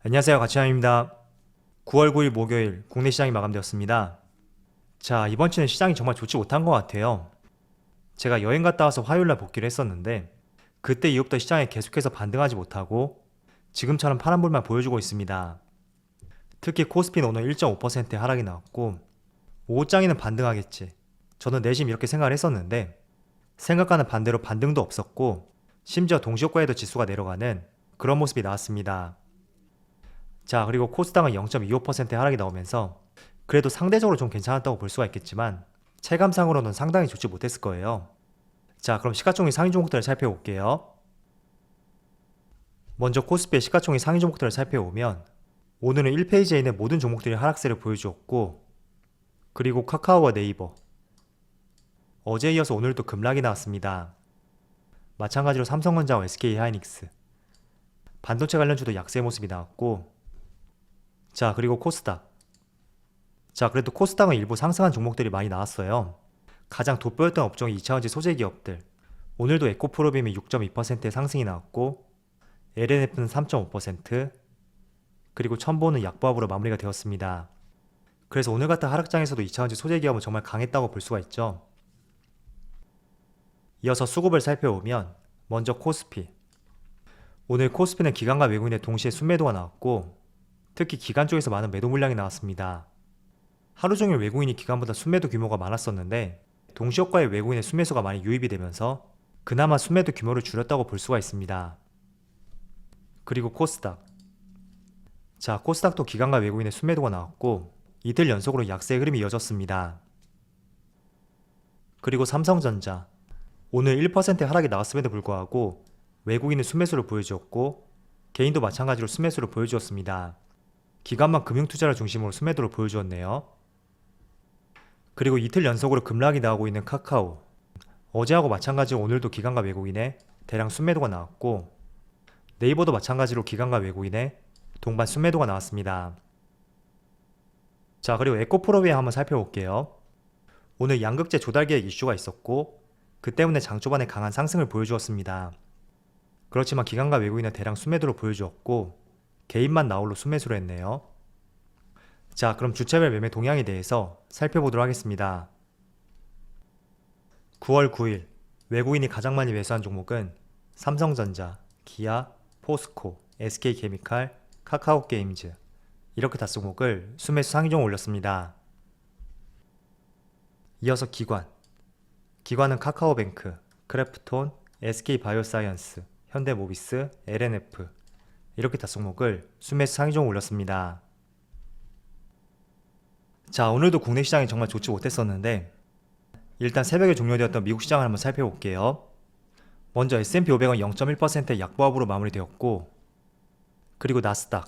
안녕하세요, 가치남입니다. 9월 9일 목요일 국내 시장이 마감되었습니다. 자, 이번 주는 시장이 정말 좋지 못한 것 같아요. 제가 여행 갔다 와서 화요일날 복귀를 했었는데 그때 이후부터 시장이 계속해서 반등하지 못하고 지금처럼 파란불만 보여주고 있습니다. 특히 코스피는 오늘 1.5%의 하락이 나왔고 오후장에는 반등하겠지, 저는 내심 이렇게 생각을 했었는데 생각과는 반대로 반등도 없었고 심지어 동시효과에도 지수가 내려가는 그런 모습이 나왔습니다. 자, 그리고 코스닥은 0.25%의 하락이 나오면서 그래도 상대적으로 좀 괜찮았다고 볼 수가 있겠지만 체감상으로는 상당히 좋지 못했을 거예요. 자, 그럼 시가총액 상위 종목들을 살펴볼게요. 먼저 코스피의 시가총액 상위 종목들을 살펴보면 오늘은 1페이지에 있는 모든 종목들이 하락세를 보여주었고, 그리고 카카오와 네이버, 어제에 이어서 오늘도 급락이 나왔습니다. 마찬가지로 삼성전자와 SK하이닉스, 반도체 관련주도 약세 모습이 나왔고, 자, 그리고 코스닥. 자, 그래도 코스닥은 일부 상승한 종목들이 많이 나왔어요. 가장 돋보였던 업종이 2차전지 소재 기업들. 오늘도 에코프로빔이 6.2%의 상승이 나왔고 LNF는 3.5%, 그리고 첨보는 약보합으로 마무리가 되었습니다. 그래서 오늘 같은 하락장에서도 2차전지 소재 기업은 정말 강했다고 볼 수가 있죠. 이어서 수급을 살펴보면 먼저 코스피. 오늘 코스피는 기관과 외국인의 동시에 순매도가 나왔고 특히 기관 쪽에서 많은 매도 물량이 나왔습니다. 하루 종일 외국인이 기관보다 순매도 규모가 많았었는데 동시효과에 외국인의 순매수가 많이 유입이 되면서 그나마 순매도 규모를 줄였다고 볼 수가 있습니다. 그리고 코스닥. 자, 코스닥도 기관과 외국인의 순매도가 나왔고 이틀 연속으로 약세의 흐름이 이어졌습니다. 그리고 삼성전자. 오늘 1%의 하락이 나왔음에도 불구하고 외국인은 순매수를 보여주었고 개인도 마찬가지로 순매수를 보여주었습니다. 기관만 금융투자를 중심으로 순매도를 보여주었네요. 그리고 이틀 연속으로 급락이 나오고 있는 카카오. 어제하고 마찬가지로 오늘도 기관과 외국인의 대량 순매도가 나왔고 네이버도 마찬가지로 기관과 외국인의 동반 순매도가 나왔습니다. 자, 그리고 에코프로비에 한번 살펴볼게요. 오늘 양극재 조달계획 이슈가 있었고 그 때문에 장 초반에 강한 상승을 보여주었습니다. 그렇지만 기관과 외국인의 대량 순매도를 보여주었고 개인만 나홀로 순매수를 했네요. 자, 그럼 주체별 매매 동향에 대해서 살펴보도록 하겠습니다. 9월 9일 외국인이 가장 많이 매수한 종목은 삼성전자, 기아, 포스코, SK케미칼, 카카오게임즈, 이렇게 5종목을 순매수 상위종을 올렸습니다. 이어서 기관은 카카오뱅크, 크래프톤, SK바이오사이언스, 현대모비스, LNF, 이렇게 5종목을 순매수 상위종을 올렸습니다. 자, 오늘도 국내 시장이 정말 좋지 못했었는데 일단 새벽에 종료되었던 미국 시장을 한번 살펴볼게요. 먼저 S&P 500은 0.1%의 약보합으로 마무리되었고, 그리고 나스닥은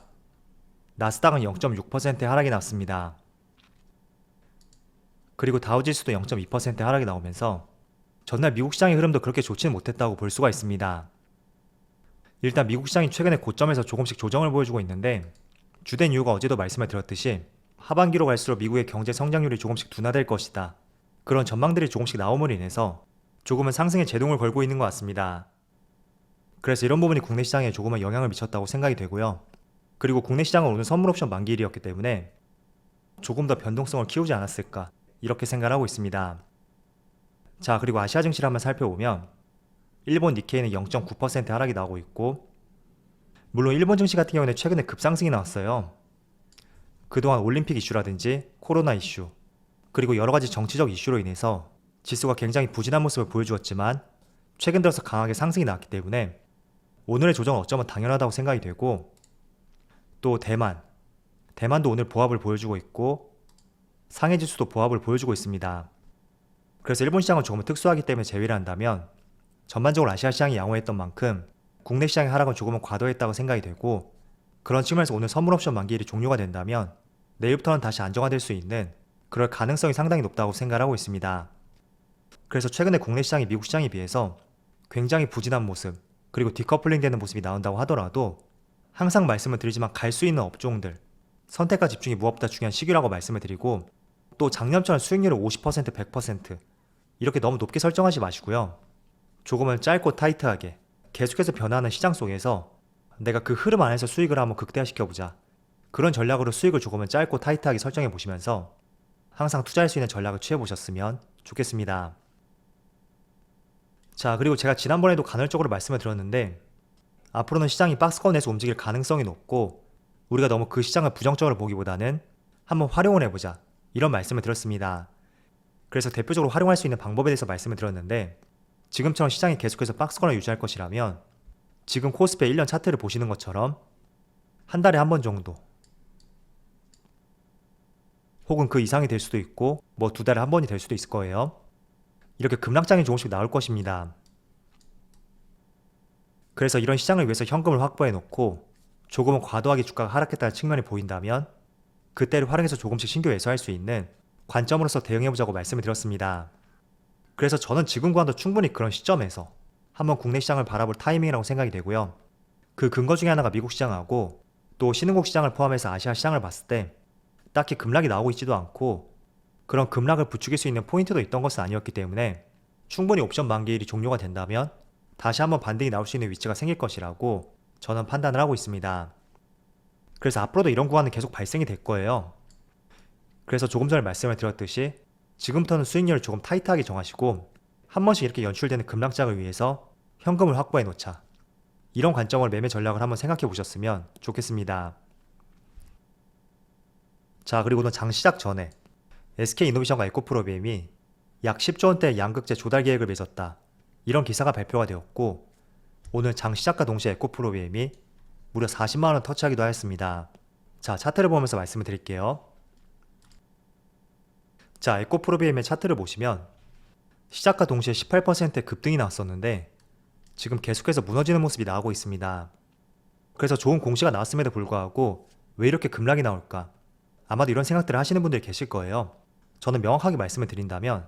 0.6%의 하락이 났습니다. 그리고 다우지수도 0.2%의 하락이 나오면서 전날 미국 시장의 흐름도 그렇게 좋지는 못했다고 볼 수가 있습니다. 일단 미국 시장이 최근에 고점에서 조금씩 조정을 보여주고 있는데 주된 이유가 어제도 말씀을 드렸듯이 하반기로 갈수록 미국의 경제 성장률이 조금씩 둔화될 것이다, 그런 전망들이 조금씩 나옴으로 인해서 조금은 상승에 제동을 걸고 있는 것 같습니다. 그래서 이런 부분이 국내 시장에 조금은 영향을 미쳤다고 생각이 되고요. 그리고 국내 시장은 오늘 선물옵션 만기일이었기 때문에 조금 더 변동성을 키우지 않았을까, 이렇게 생각을 하고 있습니다. 자, 그리고 아시아 증시를 한번 살펴보면 일본 니케이는 0.9% 하락이 나오고 있고, 물론 일본 증시 같은 경우는 최근에 급상승이 나왔어요. 그동안 올림픽 이슈라든지 코로나 이슈, 그리고 여러가지 정치적 이슈로 인해서 지수가 굉장히 부진한 모습을 보여주었지만 최근 들어서 강하게 상승이 나왔기 때문에 오늘의 조정은 어쩌면 당연하다고 생각이 되고, 또 대만도 오늘 보합을 보여주고 있고 상해지수도 보합을 보여주고 있습니다. 그래서 일본 시장은 조금 특수하기 때문에 제외를 한다면 전반적으로 아시아 시장이 양호했던 만큼 국내 시장의 하락은 조금은 과도했다고 생각이 되고, 그런 측면에서 오늘 선물옵션 만기일이 종료가 된다면 내일부터는 다시 안정화될 수 있는 그럴 가능성이 상당히 높다고 생각하고 있습니다. 그래서 최근에 국내 시장이 미국 시장에 비해서 굉장히 부진한 모습, 그리고 디커플링 되는 모습이 나온다고 하더라도 항상 말씀을 드리지만 갈 수 있는 업종들, 선택과 집중이 무엇보다 중요한 시기라고 말씀을 드리고, 또 작년처럼 수익률을 50%, 100% 이렇게 너무 높게 설정하지 마시고요. 조금은 짧고 타이트하게 계속해서 변화하는 시장 속에서 내가 그 흐름 안에서 수익을 한번 극대화시켜보자. 그런 전략으로 수익을 조금은 짧고 타이트하게 설정해 보시면서 항상 투자할 수 있는 전략을 취해 보셨으면 좋겠습니다. 자, 그리고 제가 지난번에도 간헐적으로 말씀을 드렸는데 앞으로는 시장이 박스권 내에서 움직일 가능성이 높고 우리가 너무 그 시장을 부정적으로 보기보다는 한번 활용을 해보자, 이런 말씀을 드렸습니다. 그래서 대표적으로 활용할 수 있는 방법에 대해서 말씀을 드렸는데 지금처럼 시장이 계속해서 박스권을 유지할 것이라면 지금 코스피의 1년 차트를 보시는 것처럼 한 달에 한 번 정도 혹은 그 이상이 될 수도 있고 뭐 2달에 한 번이 될 수도 있을 거예요. 이렇게 급락장이 조금씩 나올 것입니다. 그래서 이런 시장을 위해서 현금을 확보해 놓고 조금은 과도하게 주가가 하락했다는 측면이 보인다면 그때를 활용해서 조금씩 신규 매수할 수 있는 관점으로서 대응해보자고 말씀을 드렸습니다. 그래서 저는 지금과도 충분히 그런 시점에서 한번 국내 시장을 바라볼 타이밍이라고 생각이 되고요. 그 근거 중에 하나가 미국 시장하고 또 신흥국 시장을 포함해서 아시아 시장을 봤을 때 딱히 급락이 나오고 있지도 않고 그런 급락을 부추길 수 있는 포인트도 있던 것은 아니었기 때문에 충분히 옵션 만기일이 종료가 된다면 다시 한번 반등이 나올 수 있는 위치가 생길 것이라고 저는 판단을 하고 있습니다. 그래서 앞으로도 이런 구간은 계속 발생이 될 거예요. 그래서 조금 전에 말씀을 드렸듯이 지금부터는 수익률을 조금 타이트하게 정하시고 한 번씩 이렇게 연출되는 급락장을 위해서 현금을 확보해 놓자, 이런 관점으로 매매 전략을 한번 생각해 보셨으면 좋겠습니다. 자, 그리고는 장 시작 전에 SK이노베이션과 에코프로비엠이 약 10조 원대 양극재 조달 계획을 맺었다, 이런 기사가 발표가 되었고 오늘 장 시작과 동시에 에코프로비엠이 무려 40만원 터치하기도 하였습니다. 자, 차트를 보면서 말씀을 드릴게요. 자, 에코프로비엠의 차트를 보시면 시작과 동시에 18%의 급등이 나왔었는데 지금 계속해서 무너지는 모습이 나오고 있습니다. 그래서 좋은 공시가 나왔음에도 불구하고 왜 이렇게 급락이 나올까? 아마도 이런 생각들을 하시는 분들이 계실 거예요. 저는 명확하게 말씀을 드린다면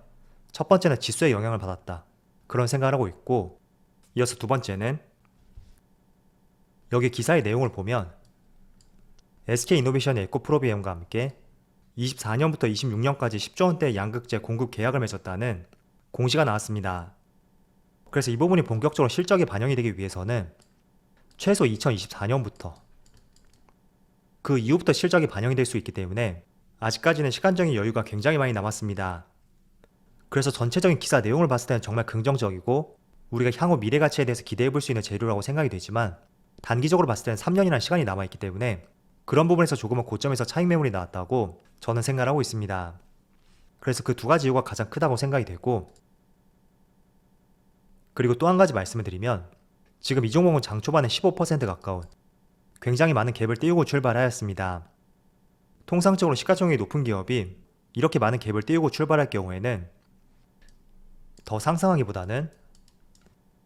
첫 번째는 지수의 영향을 받았다, 그런 생각을 하고 있고 이어서 두 번째는 여기 기사의 내용을 보면 SK이노베이션이 에코프로비엠과 함께 24년부터 26년까지 10조 원대의 양극재 공급 계약을 맺었다는 공시가 나왔습니다. 그래서 이 부분이 본격적으로 실적에 반영이 되기 위해서는 최소 2024년부터 그 이후부터 실적이 반영이 될 수 있기 때문에 아직까지는 시간적인 여유가 굉장히 많이 남았습니다. 그래서 전체적인 기사 내용을 봤을 때는 정말 긍정적이고 우리가 향후 미래 가치에 대해서 기대해 볼 수 있는 재료라고 생각이 되지만 단기적으로 봤을 때는 3년이라는 시간이 남아있기 때문에 그런 부분에서 조금은 고점에서 차익 매물이 나왔다고 저는 생각을 하고 있습니다. 그래서 그 두 가지 이유가 가장 크다고 생각이 되고, 그리고 또 한 가지 말씀을 드리면 지금 이 종목은 장 초반에 15% 가까운 굉장히 많은 갭을 띄우고 출발하였습니다. 통상적으로 시가총액이 높은 기업이 이렇게 많은 갭을 띄우고 출발할 경우에는 더 상승하기보다는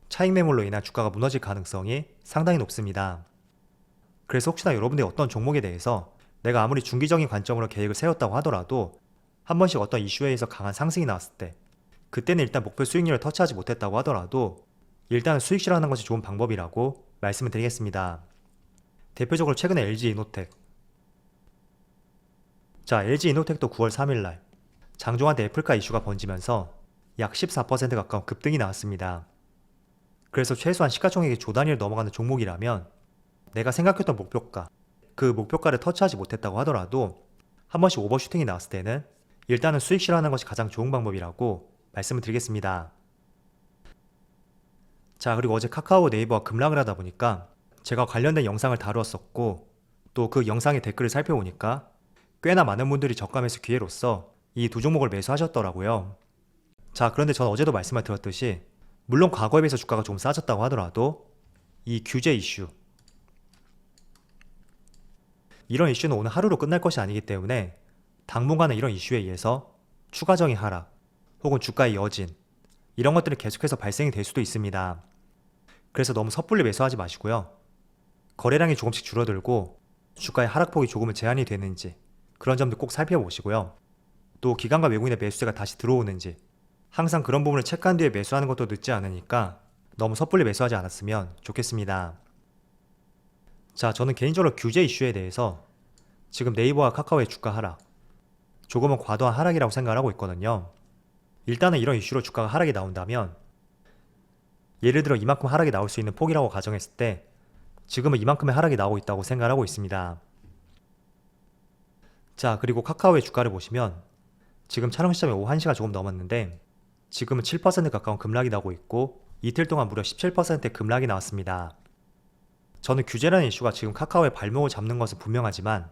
차익 매물로 인한 주가가 무너질 가능성이 상당히 높습니다. 그래서 혹시나 여러분들이 어떤 종목에 대해서 내가 아무리 중기적인 관점으로 계획을 세웠다고 하더라도 한 번씩 어떤 이슈에 의해서 강한 상승이 나왔을 때 그때는 일단 목표 수익률을 터치하지 못했다고 하더라도 일단은 수익 실현하는 것이 좋은 방법이라고 말씀을 드리겠습니다. 대표적으로 최근에 LG이노텍, 자, LG이노텍도 9월 3일날 장중한테 애플카 이슈가 번지면서 약 14% 가까운 급등이 나왔습니다. 그래서 최소한 시가총액이 조 단위를 넘어가는 종목이라면 내가 생각했던 목표가, 그 목표가를 터치하지 못했다고 하더라도 한 번씩 오버슈팅이 나왔을 때는 일단은 수익 실현하는 것이 가장 좋은 방법이라고 말씀을 드리겠습니다. 자, 그리고 어제 카카오 네이버가 급락을 하다 보니까 제가 관련된 영상을 다루었었고 또 그 영상의 댓글을 살펴보니까 꽤나 많은 분들이 저가 매수 기회로서 이 두 종목을 매수하셨더라고요. 자, 그런데 저는 어제도 말씀을 드렸듯이 물론 과거에 비해서 주가가 좀 싸졌다고 하더라도 이 규제 이슈, 이런 이슈는 오늘 하루로 끝날 것이 아니기 때문에 당분간은 이런 이슈에 의해서 추가적인 하락 혹은 주가의 여진, 이런 것들이 계속해서 발생이 될 수도 있습니다. 그래서 너무 섣불리 매수하지 마시고요. 거래량이 조금씩 줄어들고 주가의 하락폭이 조금은 제한이 되는지 그런 점도 꼭 살펴보시고요. 또 기관과 외국인의 매수세가 다시 들어오는지 항상 그런 부분을 체크한 뒤에 매수하는 것도 늦지 않으니까 너무 섣불리 매수하지 않았으면 좋겠습니다. 자, 저는 개인적으로 규제 이슈에 대해서 지금 네이버와 카카오의 주가 하락, 조금은 과도한 하락이라고 생각을 하고 있거든요. 일단은 이런 이슈로 주가가 하락이 나온다면 예를 들어 이만큼 하락이 나올 수 있는 폭이라고 가정했을 때 지금은 이만큼의 하락이 나오고 있다고 생각하고 있습니다. 자, 그리고 카카오의 주가를 보시면 지금 촬영 시점이 오후 1시가 조금 넘었는데 지금은 7% 가까운 급락이 나오고 있고 이틀 동안 무려 17%의 급락이 나왔습니다. 저는 규제라는 이슈가 지금 카카오의 발목을 잡는 것은 분명하지만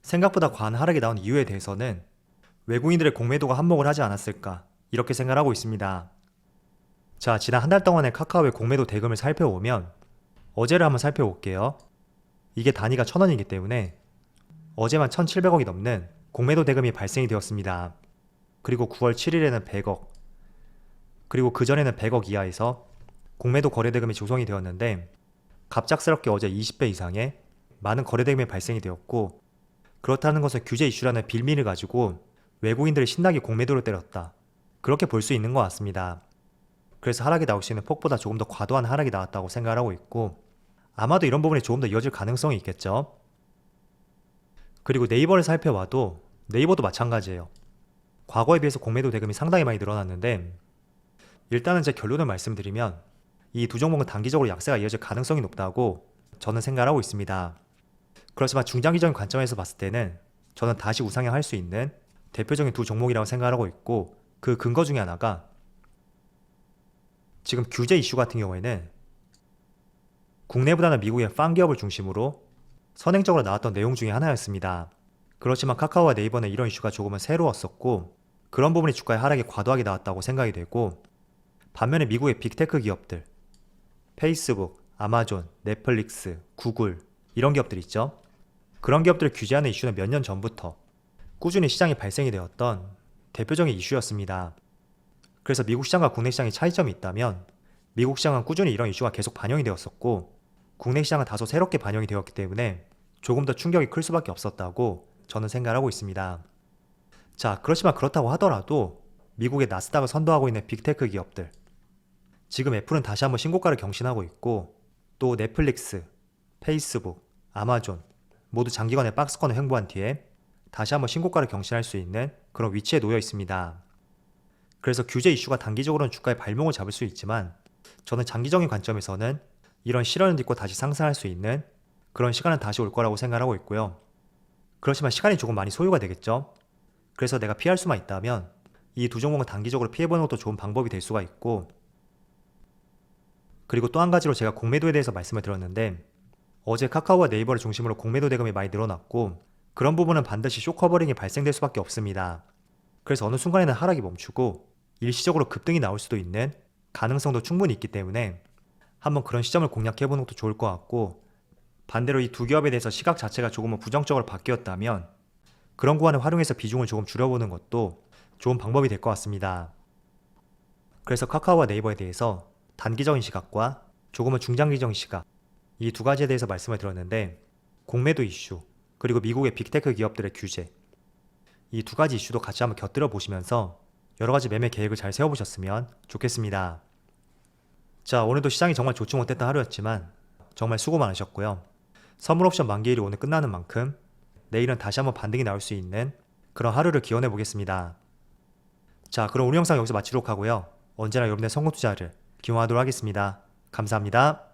생각보다 과한 하락이 나온 이유에 대해서는 외국인들의 공매도가 한몫을 하지 않았을까 이렇게 생각하고 있습니다. 자, 지난 한 달 동안의 카카오의 공매도 대금을 살펴보면 어제를 한번 살펴볼게요. 이게 단위가 1,000원이기 때문에 어제만 1,700억이 넘는 공매도 대금이 발생이 되었습니다. 그리고 9월 7일에는 100억, 그리고 그전에는 100억 이하에서 공매도 거래 대금이 조성이 되었는데 갑작스럽게 어제 20배 이상의 많은 거래 대금이 발생이 되었고, 그렇다는 것은 규제 이슈라는 빌미를 가지고 외국인들이 신나게 공매도를 때렸다, 그렇게 볼 수 있는 것 같습니다. 그래서 하락이 나올 수 있는 폭보다 조금 더 과도한 하락이 나왔다고 생각을 하고 있고, 아마도 이런 부분이 조금 더 이어질 가능성이 있겠죠. 그리고 네이버를 살펴봐도 네이버도 마찬가지예요. 과거에 비해서 공매도 대금이 상당히 많이 늘어났는데, 일단은 제 결론을 말씀드리면 이 두 종목은 단기적으로 약세가 이어질 가능성이 높다고 저는 생각을 하고 있습니다. 그렇지만 중장기적인 관점에서 봤을 때는 저는 다시 우상향할 수 있는 대표적인 두 종목이라고 생각을 하고 있고, 그 근거 중에 하나가 지금 규제 이슈 같은 경우에는 국내보다는 미국의 팡 기업을 중심으로 선행적으로 나왔던 내용 중에 하나였습니다. 그렇지만 카카오와 네이버는 이런 이슈가 조금은 새로웠었고, 그런 부분이 주가의 하락이 과도하게 나왔다고 생각이 되고, 반면에 미국의 빅테크 기업들, 페이스북, 아마존, 넷플릭스, 구글 이런 기업들 있죠. 그런 기업들을 규제하는 이슈는 몇 년 전부터 꾸준히 시장에 발생이 되었던 대표적인 이슈였습니다. 그래서 미국 시장과 국내 시장의 차이점이 있다면 미국 시장은 꾸준히 이런 이슈가 계속 반영이 되었었고, 국내 시장은 다소 새롭게 반영이 되었기 때문에 조금 더 충격이 클 수밖에 없었다고 저는 생각하고 있습니다. 자, 그렇지만 그렇다고 하더라도 미국의 나스닥을 선도하고 있는 빅테크 기업들, 지금 애플은 다시 한번 신고가를 경신하고 있고, 또 넷플릭스, 페이스북, 아마존 모두 장기간의 박스권을 횡보한 뒤에 다시 한번 신고가를 경신할 수 있는 그런 위치에 놓여 있습니다. 그래서 규제 이슈가 단기적으로는 주가의 발목을 잡을 수 있지만 저는 장기적인 관점에서는 이런 실현을 딛고 다시 상승할 수 있는 그런 시간은 다시 올 거라고 생각하고 있고요. 그렇지만 시간이 조금 많이 소요가 되겠죠. 그래서 내가 피할 수만 있다면 이 두 종목은 단기적으로 피해보는 것도 좋은 방법이 될 수가 있고, 그리고 또 한 가지로 제가 공매도에 대해서 말씀을 드렸는데 어제 카카오와 네이버를 중심으로 공매도 대금이 많이 늘어났고, 그런 부분은 반드시 쇼커버링이 발생될 수밖에 없습니다. 그래서 어느 순간에는 하락이 멈추고 일시적으로 급등이 나올 수도 있는 가능성도 충분히 있기 때문에 한번 그런 시점을 공략해보는 것도 좋을 것 같고, 반대로 이 두 기업에 대해서 시각 자체가 조금은 부정적으로 바뀌었다면 그런 구간을 활용해서 비중을 조금 줄여보는 것도 좋은 방법이 될 것 같습니다. 그래서 카카오와 네이버에 대해서 단기적인 시각과 조금은 중장기적인 시각, 이 두 가지에 대해서 말씀을 드렸는데, 공매도 이슈 그리고 미국의 빅테크 기업들의 규제, 이 두 가지 이슈도 같이 한번 곁들여 보시면서 여러 가지 매매 계획을 잘 세워보셨으면 좋겠습니다. 자, 오늘도 시장이 정말 좋지 못했던 하루였지만 정말 수고 많으셨고요. 선물 옵션 만기일이 오늘 끝나는 만큼 내일은 다시 한번 반등이 나올 수 있는 그런 하루를 기원해 보겠습니다. 자, 그럼 오늘 영상 여기서 마치도록 하고요. 언제나 여러분의 성공 투자를 기원하도록 하겠습니다. 감사합니다.